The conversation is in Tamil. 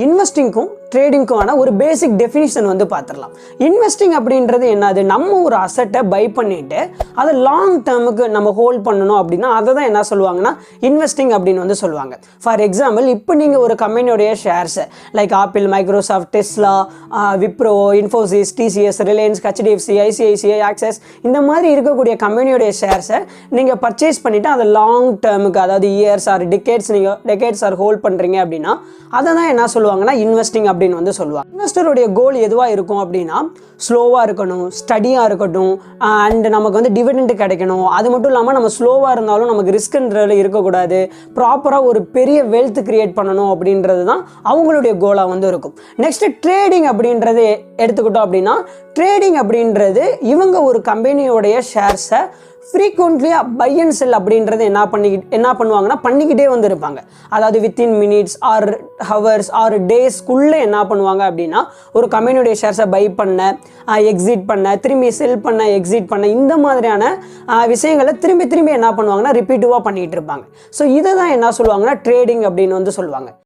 இன்வெஸ்டிங்க்கும் ட்ரேடிங்க்குமான ஒரு பேசிக் டெஃபினிஷன் வந்து பார்த்துடலாம். இன்வெஸ்டிங் அப்படின்றது என்னது, நம்ம ஒரு அசட்டை பை பண்ணிவிட்டு அதை லாங் டேர்முக்கு நம்ம ஹோல்ட் பண்ணணும் அப்படின்னா அதை தான் என்ன சொல்லுவாங்கன்னா இன்வெஸ்டிங் அப்படின்னு வந்து சொல்லுவாங்க. ஃபார் எக்ஸாம்பிள், இப்போ நீங்கள் ஒரு கம்பெனியோடைய ஷேர்ஸை like Apple, Microsoft, Tesla, Wipro, Infosys, TCS, Reliance, HDFC, ICICI, Axis இந்த மாதிரி இருக்கக்கூடிய கம்பெனியோடைய ஷேர்ஸை நீங்கள் பர்ச்சேஸ் பண்ணிவிட்டு அதை லாங் டேர்முக்கு, அதாவது years or decades or hold பண்ணுறீங்க அப்படின்னா அதை தான் என்ன சொல்லுவாங்கன்னா இன்வெஸ்டிங் அப்படின்னு வந்து சொல்லுவாங்க. இன்வெஸ்டருடைய கோல் எதுவாக இருக்கும் அப்படின்னா ஸ்லோவாக இருக்கணும், ஸ்டடியாக இருக்கட்டும், அண்ட் நமக்கு வந்து டிவிடெண்ட் கிடைக்கணும். அது மட்டும் இல்லாமல் நம்ம ஸ்லோவாக இருந்தாலும் நமக்கு ரிஸ்க்ன்றது இருக்கக்கூடாது, ப்ராப்பராக ஒரு பெரிய வெல்த் கிரியேட் பண்ணணும் அப்படின்றது தான் அவங்களுடைய கோலாக வந்து இருக்கும். நெக்ஸ்ட்டு ட்ரேடிங் அப்படின்றது எடுத்துக்கிட்டோம் அப்படின்னா ட்ரேடிங் அப்படின்றது இவங்க ஒரு கம்பெனியோடைய ஷேர்ஸை ஃப்ரீக்வெண்ட்லியாக பை அண்ட் செல் அப்படின்றது என்ன பண்ணுவாங்கன்னா பண்ணிக்கிட்டே வந்து இருப்பாங்க. அதாவது within minutes R hours or டேஸ்க்குள்ளே என்ன பண்ணுவாங்க அப்படின்னா ஒரு கம்பெனியுடைய ஷேர்ஸை பை பண்ண, எக்ஸிட் பண்ண, திரும்பி செல் பண்ண, எக்ஸிட் பண்ண, இந்த மாதிரியான விஷயங்களை திரும்பி என்ன பண்ணுவாங்கன்னா ரிப்பீட்டிவாக பண்ணிகிட்டு இருப்பாங்க. ஸோ இதை தான் என்ன சொல்லுவாங்கன்னா ட்ரேடிங் அப்படின்னு வந்து சொல்லுவாங்க.